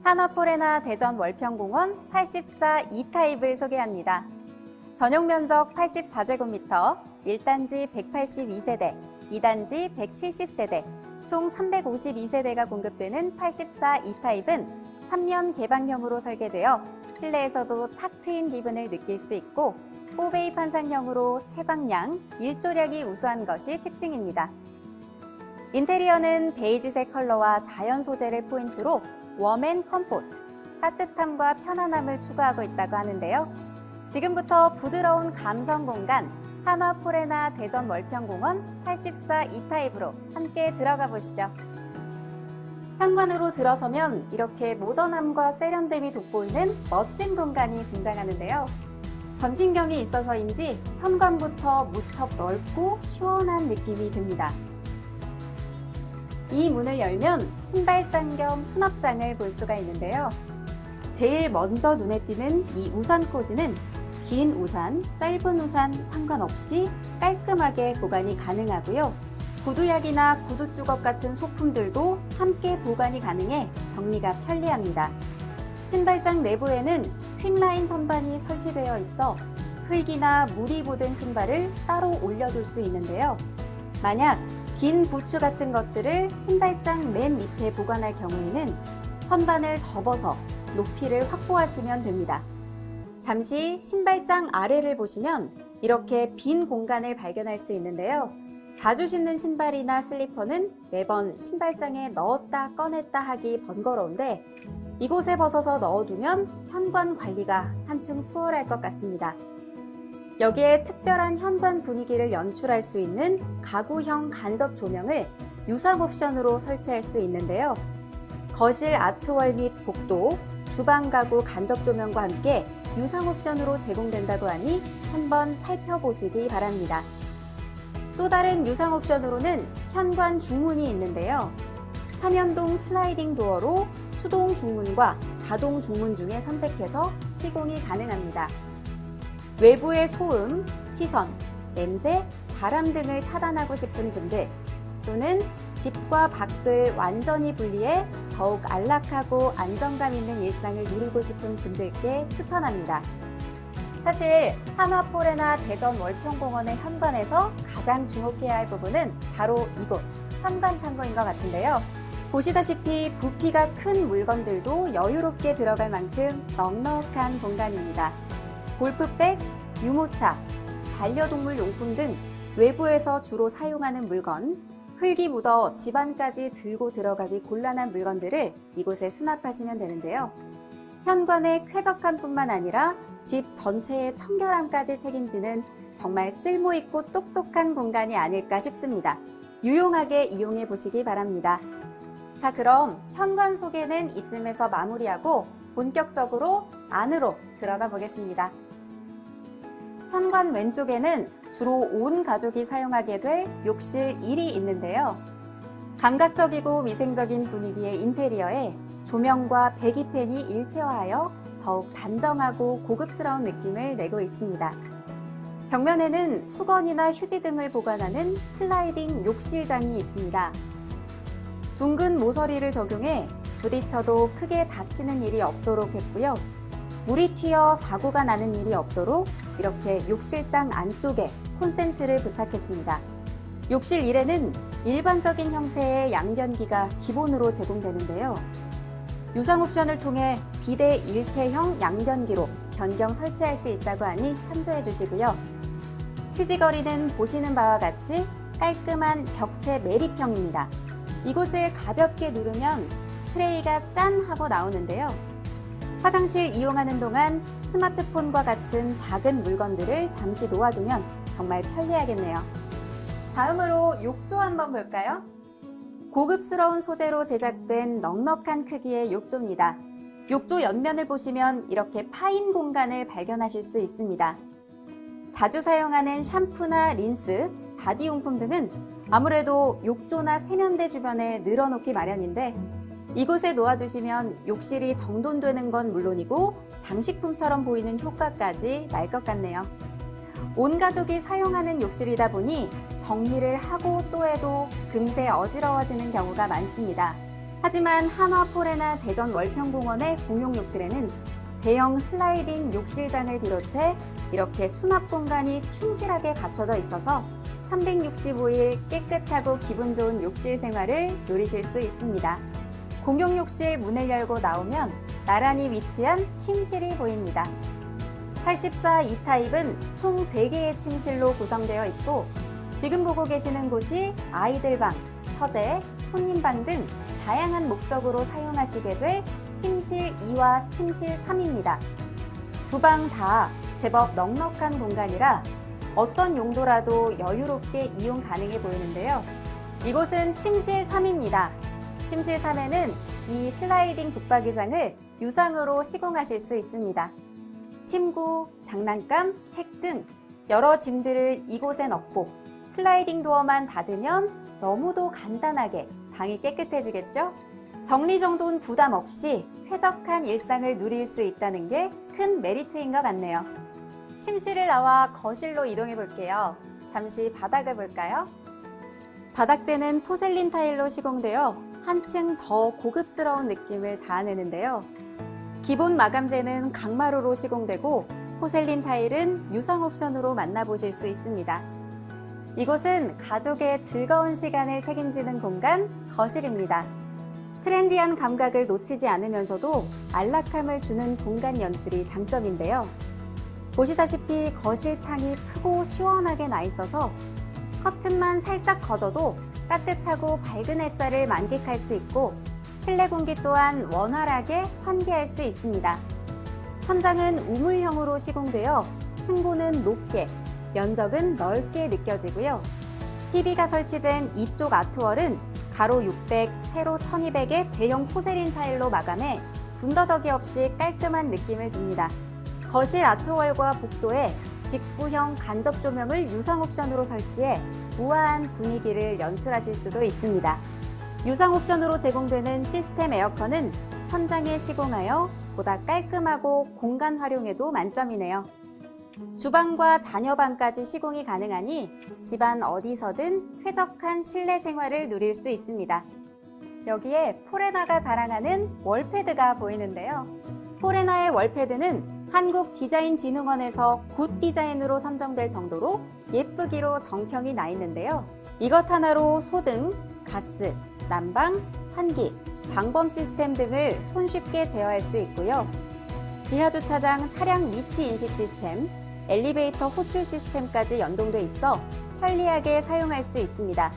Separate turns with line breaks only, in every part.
한화포레나 대전 월평공원 84 2타입을 소개합니다. 전용 면적 84제곱미터, 1단지 182세대, 2단지 170세대, 총 352세대가 공급되는 84 2타입은 3면 개방형으로 설계되어 실내에서도 탁 트인 기분을 느낄 수 있고 포베이 판상형으로 채광량, 일조력이 우수한 것이 특징입니다. 인테리어는 베이지색 컬러와 자연 소재를 포인트로 웜앤 컴포트, 따뜻함과 편안함을 추구하고 있다고 하는데요. 지금부터 부드러운 감성 공간 한화포레나 대전 월평공원 84 2타입으로 함께 들어가 보시죠. 현관으로 들어서면 이렇게 모던함과 세련됨이 돋보이는 멋진 공간이 등장하는데요. 전신경이 있어서인지 현관부터 무척 넓고 시원한 느낌이 듭니다. 이 문을 열면 신발장 겸 수납장을 볼 수가 있는데요. 제일 먼저 눈에 띄는 이 우산 꽂이는 긴 우산, 짧은 우산 상관없이 깔끔하게 보관이 가능하고요. 구두약이나 구두주걱 같은 소품들도 함께 보관이 가능해 정리가 편리합니다. 신발장 내부에는 퀵라인 선반이 설치되어 있어 흙이나 물이 묻은 신발을 따로 올려둘 수 있는데요. 만약 긴 부츠 같은 것들을 신발장 맨 밑에 보관할 경우에는 선반을 접어서 높이를 확보하시면 됩니다. 잠시 신발장 아래를 보시면 이렇게 빈 공간을 발견할 수 있는데요. 자주 신는 신발이나 슬리퍼는 매번 신발장에 넣었다 꺼냈다 하기 번거로운데 이곳에 벗어서 넣어두면 현관 관리가 한층 수월할 것 같습니다. 여기에 특별한 현관 분위기를 연출할 수 있는 가구형 간접 조명을 유상 옵션으로 설치할 수 있는데요. 거실 아트월 및 복도, 주방 가구 간접 조명과 함께 유상 옵션으로 제공된다고 하니 한번 살펴보시기 바랍니다. 또 다른 유상 옵션으로는 현관 중문이 있는데요. 3연동 슬라이딩 도어로 수동 중문과 자동 중문 중에 선택해서 시공이 가능합니다. 외부의 소음, 시선, 냄새, 바람 등을 차단하고 싶은 분들 또는 집과 밖을 완전히 분리해 더욱 안락하고 안정감 있는 일상을 누리고 싶은 분들께 추천합니다. 사실 한화포레나 대전 월평공원의 현관에서 가장 주목해야 할 부분은 바로 이곳 현관 창고인 것 같은데요. 보시다시피 부피가 큰 물건들도 여유롭게 들어갈 만큼 넉넉한 공간입니다. 골프백, 유모차, 반려동물 용품 등 외부에서 주로 사용하는 물건, 흙이 묻어 집안까지 들고 들어가기 곤란한 물건들을 이곳에 수납하시면 되는데요. 현관의 쾌적함뿐만 아니라 집 전체의 청결함까지 책임지는 정말 쓸모있고 똑똑한 공간이 아닐까 싶습니다. 유용하게 이용해 보시기 바랍니다. 자, 그럼 현관 소개는 이쯤에서 마무리하고 본격적으로 안으로 들어가 보겠습니다. 현관 왼쪽에는 주로 온 가족이 사용하게 될 욕실 1이 있는데요. 감각적이고 위생적인 분위기의 인테리어에 조명과 배기팬이 일체화하여 더욱 단정하고 고급스러운 느낌을 내고 있습니다. 벽면에는 수건이나 휴지 등을 보관하는 슬라이딩 욕실장이 있습니다. 둥근 모서리를 적용해 부딪혀도 크게 다치는 일이 없도록 했고요. 물이 튀어 사고가 나는 일이 없도록 이렇게 욕실장 안쪽에 콘센트를 부착했습니다. 욕실 1에는 일반적인 형태의 양변기가 기본으로 제공되는데요. 유상 옵션을 통해 비대 일체형 양변기로 변경 설치할 수 있다고 하니 참조해 주시고요. 휴지거리는 보시는 바와 같이 깔끔한 벽체 매립형입니다. 이곳을 가볍게 누르면 트레이가 짠 하고 나오는데요. 화장실 이용하는 동안 스마트폰과 같은 작은 물건들을 잠시 놓아두면 정말 편리하겠네요. 다음으로 욕조 한번 볼까요? 고급스러운 소재로 제작된 넉넉한 크기의 욕조입니다. 욕조 옆면을 보시면 이렇게 파인 공간을 발견하실 수 있습니다. 자주 사용하는 샴푸나 린스, 바디용품 등은 아무래도 욕조나 세면대 주변에 늘어놓기 마련인데 이곳에 놓아두시면 욕실이 정돈되는 건 물론이고 장식품처럼 보이는 효과까지 날 것 같네요. 온 가족이 사용하는 욕실이다 보니 정리를 하고 또 해도 금세 어지러워지는 경우가 많습니다. 하지만 한화포레나 대전 월평공원의 공용 욕실에는 대형 슬라이딩 욕실장을 비롯해 이렇게 수납 공간이 충실하게 갖춰져 있어서 365일 깨끗하고 기분 좋은 욕실 생활을 누리실 수 있습니다. 공용 욕실 문을 열고 나오면 나란히 위치한 침실이 보입니다. 84 E타입은 총 3개의 침실로 구성되어 있고 지금 보고 계시는 곳이 아이들 방, 서재, 손님방 등 다양한 목적으로 사용하시게 될 침실 2와 침실 3입니다. 두 방 다 제법 넉넉한 공간이라 어떤 용도라도 여유롭게 이용 가능해 보이는데요. 이곳은 침실 3입니다. 침실 3에는 이 슬라이딩 붙박이장을 유상으로 시공하실 수 있습니다. 침구, 장난감, 책 등 여러 짐들을 이곳에 넣고 슬라이딩 도어만 닫으면 너무도 간단하게 방이 깨끗해지겠죠? 정리정돈 부담 없이 쾌적한 일상을 누릴 수 있다는 게 큰 메리트인 것 같네요. 침실을 나와 거실로 이동해 볼게요. 잠시 바닥을 볼까요? 바닥재는 포셀린 타일로 시공되어 한층 더 고급스러운 느낌을 자아내는데요. 기본 마감재는 강마루로 시공되고 포셀린 타일은 유상 옵션으로 만나보실 수 있습니다. 이곳은 가족의 즐거운 시간을 책임지는 공간, 거실입니다. 트렌디한 감각을 놓치지 않으면서도 안락함을 주는 공간 연출이 장점인데요. 보시다시피 거실 창이 크고 시원하게 나 있어서 커튼만 살짝 걷어도 따뜻하고 밝은 햇살을 만끽할 수 있고 실내 공기 또한 원활하게 환기할 수 있습니다. 천장은 우물형으로 시공되어 층고는 높게, 면적은 넓게 느껴지고요. TV가 설치된 이쪽 아트월은 가로 600, 세로 1200의 대형 포세린 타일로 마감해 군더더기 없이 깔끔한 느낌을 줍니다. 거실 아트월과 복도에 직부형 간접 조명을 유상 옵션으로 설치해 우아한 분위기를 연출하실 수도 있습니다. 유상 옵션으로 제공되는 시스템 에어컨은 천장에 시공하여 보다 깔끔하고 공간 활용에도 만점이네요. 주방과 자녀방까지 시공이 가능하니 집안 어디서든 쾌적한 실내 생활을 누릴 수 있습니다. 여기에 포레나가 자랑하는 월패드가 보이는데요. 포레나의 월패드는 한국디자인진흥원에서 굿 디자인으로 선정될 정도로 예쁘기로 정평이 나 있는데요. 이것 하나로 소등, 가스, 난방, 환기, 방범 시스템 등을 손쉽게 제어할 수 있고요. 지하주차장 차량 위치 인식 시스템, 엘리베이터 호출 시스템까지 연동돼 있어 편리하게 사용할 수 있습니다.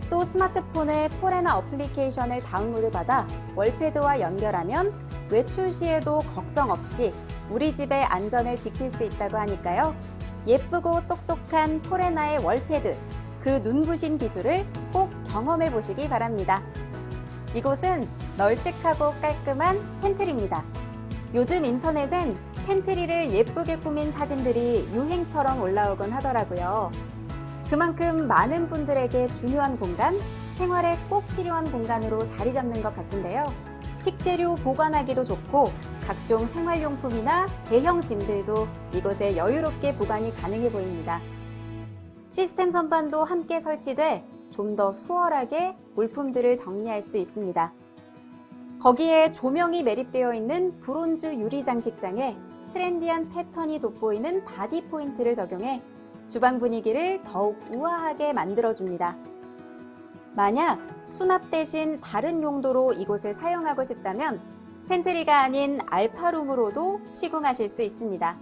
또 스마트폰에 포레나 어플리케이션을 다운로드 받아 월패드와 연결하면 외출 시에도 걱정 없이 우리 집의 안전을 지킬 수 있다고 하니까요. 예쁘고 똑똑한 포레나의 월패드, 그 눈부신 기술을 꼭 경험해 보시기 바랍니다. 이곳은 널찍하고 깔끔한 팬트리입니다. 요즘 인터넷엔 팬트리를 예쁘게 꾸민 사진들이 유행처럼 올라오곤 하더라고요. 그만큼 많은 분들에게 중요한 공간, 생활에 꼭 필요한 공간으로 자리 잡는 것 같은데요. 식재료 보관하기도 좋고 각종 생활용품이나 대형 짐들도 이곳에 여유롭게 보관이 가능해 보입니다. 시스템 선반도 함께 설치돼 좀 더 수월하게 물품들을 정리할 수 있습니다. 거기에 조명이 매립되어 있는 브론즈 유리 장식장에 트렌디한 패턴이 돋보이는 바디 포인트를 적용해 주방 분위기를 더욱 우아하게 만들어줍니다. 만약 수납 대신 다른 용도로 이곳을 사용하고 싶다면 팬트리가 아닌 알파룸으로도 시공하실 수 있습니다.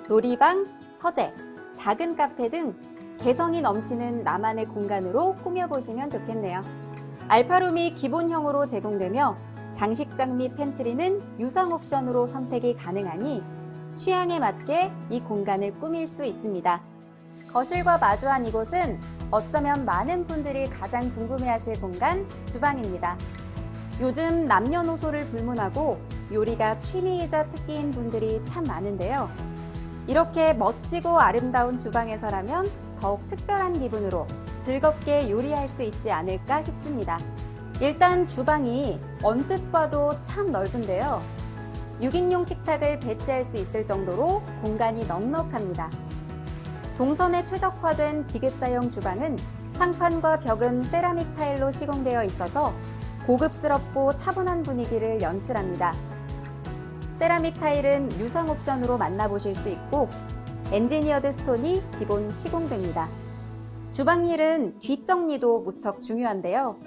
놀이방, 서재, 작은 카페 등 개성이 넘치는 나만의 공간으로 꾸며보시면 좋겠네요. 알파룸이 기본형으로 제공되며 장식장 및 팬트리는 유상 옵션으로 선택이 가능하니 취향에 맞게 이 공간을 꾸밀 수 있습니다. 거실과 마주한 이곳은 어쩌면 많은 분들이 가장 궁금해하실 공간, 주방입니다. 요즘 남녀노소를 불문하고 요리가 취미이자 특기인 분들이 참 많은데요. 이렇게 멋지고 아름다운 주방에서라면 더욱 특별한 기분으로 즐겁게 요리할 수 있지 않을까 싶습니다. 일단 주방이 언뜻 봐도 참 넓은데요. 6인용 식탁을 배치할 수 있을 정도로 공간이 넉넉합니다. 동선에 최적화된 디귿자형 주방은 상판과 벽은 세라믹 타일로 시공되어 있어서 고급스럽고 차분한 분위기를 연출합니다. 세라믹 타일은 유상 옵션으로 만나보실 수 있고 엔지니어드 스톤이 기본 시공됩니다. 주방일은 뒷정리도 무척 중요한데요.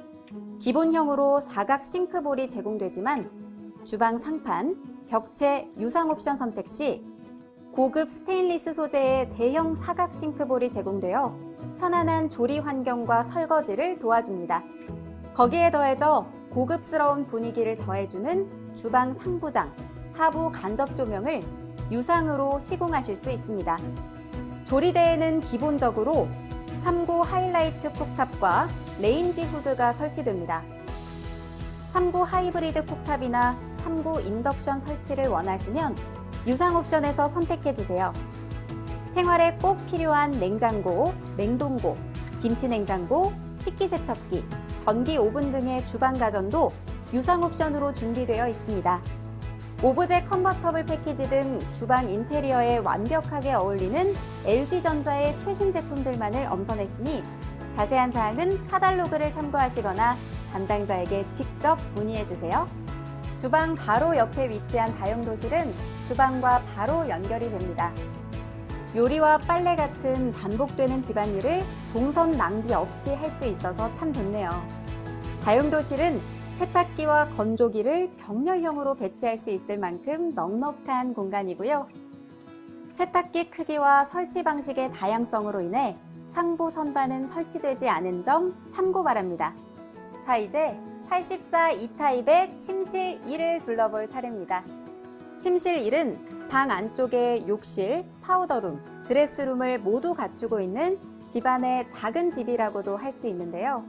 기본형으로 사각 싱크볼이 제공되지만 주방 상판, 벽체 유상 옵션 선택 시 고급 스테인리스 소재의 대형 사각 싱크볼이 제공되어 편안한 조리 환경과 설거지를 도와줍니다. 거기에 더해져 고급스러운 분위기를 더해주는 주방 상부장, 하부 간접 조명을 유상으로 시공하실 수 있습니다. 조리대에는 기본적으로 3구 하이라이트 쿡탑과 레인지 후드가 설치됩니다. 3구 하이브리드 쿡탑이나 3구 인덕션 설치를 원하시면 유상 옵션에서 선택해주세요. 생활에 꼭 필요한 냉장고, 냉동고, 김치냉장고, 식기세척기, 전기 오븐 등의 주방 가전도 유상 옵션으로 준비되어 있습니다. 오브제 컨버터블 패키지 등 주방 인테리어에 완벽하게 어울리는 LG전자의 최신 제품들만을 엄선했으니 자세한 사항은 카탈로그를 참고하시거나 담당자에게 직접 문의해주세요. 주방 바로 옆에 위치한 다용도실은 주방과 바로 연결이 됩니다. 요리와 빨래 같은 반복되는 집안일을 동선 낭비 없이 할 수 있어서 참 좋네요. 다용도실은 세탁기와 건조기를 병렬형으로 배치할 수 있을 만큼 넉넉한 공간이고요. 세탁기 크기와 설치 방식의 다양성으로 인해 상부 선반은 설치되지 않은 점 참고 바랍니다. 자, 이제 84 E타입의 침실 1을 둘러볼 차례입니다. 침실 1은 방 안쪽에 욕실, 파우더룸, 드레스룸을 모두 갖추고 있는 집안의 작은 집이라고도 할 수 있는데요.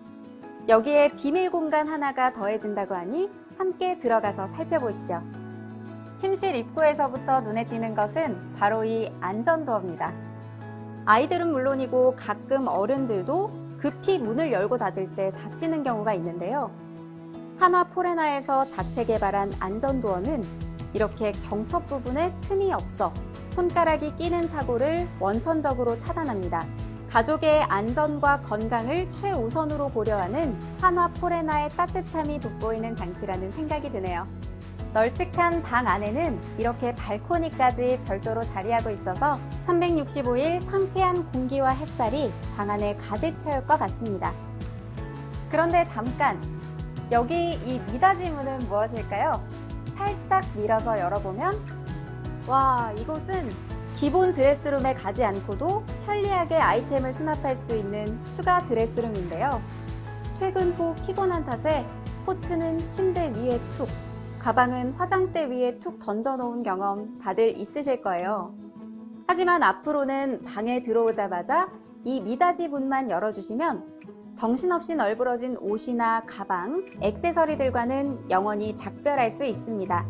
여기에 비밀 공간 하나가 더해진다고 하니 함께 들어가서 살펴보시죠. 침실 입구에서부터 눈에 띄는 것은 바로 이 안전도어입니다. 아이들은 물론이고 가끔 어른들도 급히 문을 열고 닫을 때 다치는 경우가 있는데요. 한화 포레나에서 자체 개발한 안전도어는 이렇게 경첩 부분에 틈이 없어 손가락이 끼는 사고를 원천적으로 차단합니다. 가족의 안전과 건강을 최우선으로 고려하는 한화 포레나의 따뜻함이 돋보이는 장치라는 생각이 드네요. 널찍한 방 안에는 이렇게 발코니까지 별도로 자리하고 있어서 365일 상쾌한 공기와 햇살이 방 안에 가득 채울 것 같습니다. 그런데 잠깐, 여기 이 미닫이 문은 무엇일까요? 살짝 밀어서 열어보면 와, 이곳은 기본 드레스룸에 가지 않고도 편리하게 아이템을 수납할 수 있는 추가 드레스룸인데요. 퇴근 후 피곤한 탓에 코트는 침대 위에 툭, 가방은 화장대 위에 툭 던져놓은 경험 다들 있으실 거예요. 하지만 앞으로는 방에 들어오자마자 이 미닫이 문만 열어주시면 정신없이 널브러진 옷이나 가방, 액세서리들과는 영원히 작별할 수 있습니다.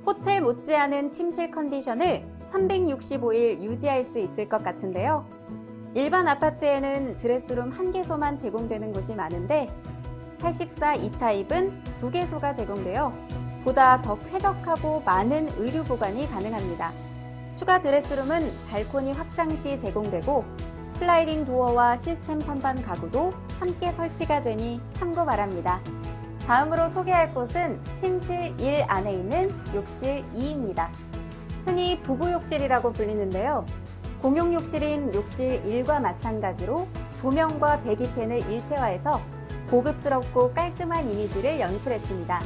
호텔 못지않은 침실 컨디션을 365일 유지할 수 있을 것 같은데요. 일반 아파트에는 드레스룸 1개소만 제공되는 곳이 많은데 84 E타입은 2개소가 제공되어 보다 더 쾌적하고 많은 의류 보관이 가능합니다. 추가 드레스룸은 발코니 확장 시 제공되고 슬라이딩 도어와 시스템 선반 가구도 함께 설치가 되니 참고 바랍니다. 다음으로 소개할 곳은 침실 1 안에 있는 욕실 2입니다. 흔히 부부욕실이라고 불리는데요. 공용 욕실인 욕실 1과 마찬가지로 조명과 배기팬을 일체화해서 고급스럽고 깔끔한 이미지를 연출했습니다.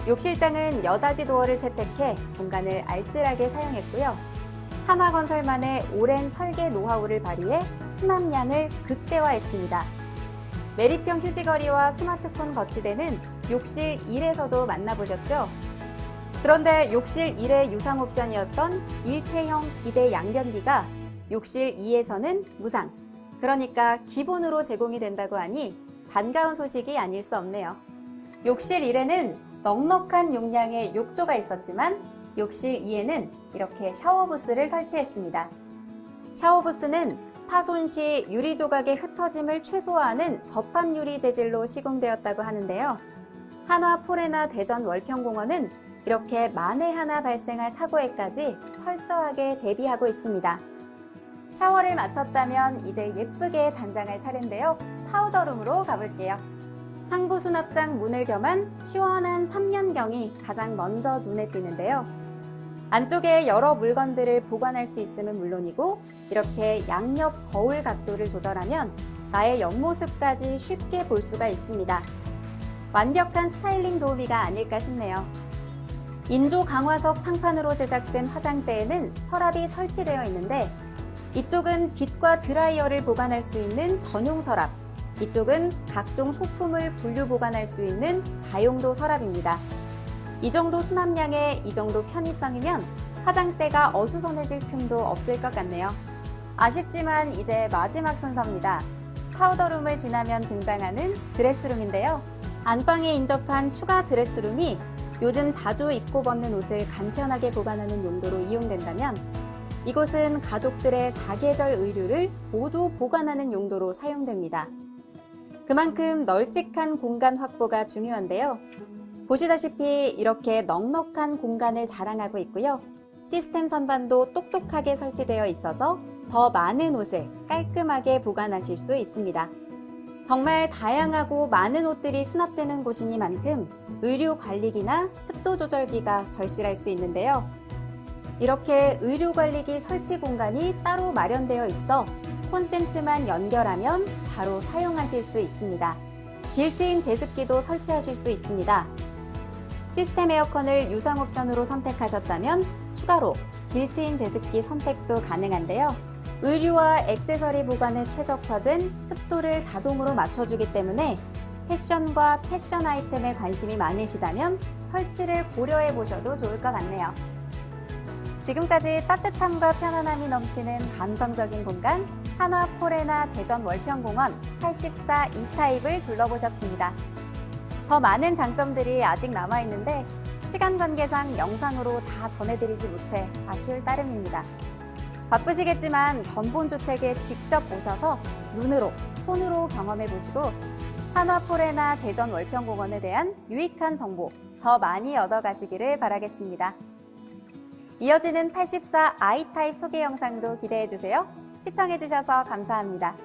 욕실장은 여닫이 도어를 채택해 공간을 알뜰하게 사용했고요. 한화건설만의 오랜 설계 노하우를 발휘해 수납량을 극대화했습니다. 매립형 휴지거리와 스마트폰 거치대는 욕실 1에서도 만나보셨죠? 그런데 욕실 1의 유상 옵션이었던 일체형 비대 양변기가 욕실 2에서는 무상, 그러니까 기본으로 제공이 된다고 하니 반가운 소식이 아닐 수 없네요. 욕실 1에는 넉넉한 용량의 욕조가 있었지만 욕실 2에는 이렇게 샤워부스를 설치했습니다. 샤워부스는 파손 시 유리 조각의 흩어짐을 최소화하는 접합 유리 재질로 시공되었다고 하는데요. 한화 포레나 대전 월평공원은 이렇게 만에 하나 발생할 사고에까지 철저하게 대비하고 있습니다. 샤워를 마쳤다면 이제 예쁘게 단장할 차례인데요. 파우더룸으로 가볼게요. 상부 수납장 문을 겸한 시원한 3면경이 가장 먼저 눈에 띄는데요. 안쪽에 여러 물건들을 보관할 수 있음은 물론이고 이렇게 양옆 거울 각도를 조절하면 나의 옆모습까지 쉽게 볼 수가 있습니다. 완벽한 스타일링 도우미가 아닐까 싶네요. 인조 강화석 상판으로 제작된 화장대에는 서랍이 설치되어 있는데 이쪽은 빛과 드라이어를 보관할 수 있는 전용 서랍, 이쪽은 각종 소품을 분류 보관할 수 있는 다용도 서랍입니다. 이 정도 수납량에 이 정도 편의성이면 화장대가 어수선해질 틈도 없을 것 같네요. 아쉽지만 이제 마지막 순서입니다. 파우더룸을 지나면 등장하는 드레스룸인데요. 안방에 인접한 추가 드레스룸이 요즘 자주 입고 벗는 옷을 간편하게 보관하는 용도로 이용된다면 이곳은 가족들의 사계절 의류를 모두 보관하는 용도로 사용됩니다. 그만큼 널찍한 공간 확보가 중요한데요. 보시다시피 이렇게 넉넉한 공간을 자랑하고 있고요. 시스템 선반도 똑똑하게 설치되어 있어서 더 많은 옷을 깔끔하게 보관하실 수 있습니다. 정말 다양하고 많은 옷들이 수납되는 곳이니만큼 의류 관리기나 습도 조절기가 절실할 수 있는데요. 이렇게 의류 관리기 설치 공간이 따로 마련되어 있어 콘센트만 연결하면 바로 사용하실 수 있습니다. 빌트인 제습기도 설치하실 수 있습니다. 시스템 에어컨을 유상 옵션으로 선택하셨다면 추가로 빌트인 제습기 선택도 가능한데요. 의류와 액세서리 보관에 최적화된 습도를 자동으로 맞춰주기 때문에 패션과 패션 아이템에 관심이 많으시다면 설치를 고려해 보셔도 좋을 것 같네요. 지금까지 따뜻함과 편안함이 넘치는 감성적인 공간 한화포레나 대전 월평공원 84 E타입을 둘러보셨습니다. 더 많은 장점들이 아직 남아있는데 시간 관계상 영상으로 다 전해드리지 못해 아쉬울 따름입니다. 바쁘시겠지만 견본주택에 직접 오셔서 눈으로, 손으로 경험해보시고 한화포레나 대전 월평공원에 대한 유익한 정보 더 많이 얻어가시기를 바라겠습니다. 이어지는 84 I타입 소개 영상도 기대해주세요. 시청해주셔서 감사합니다.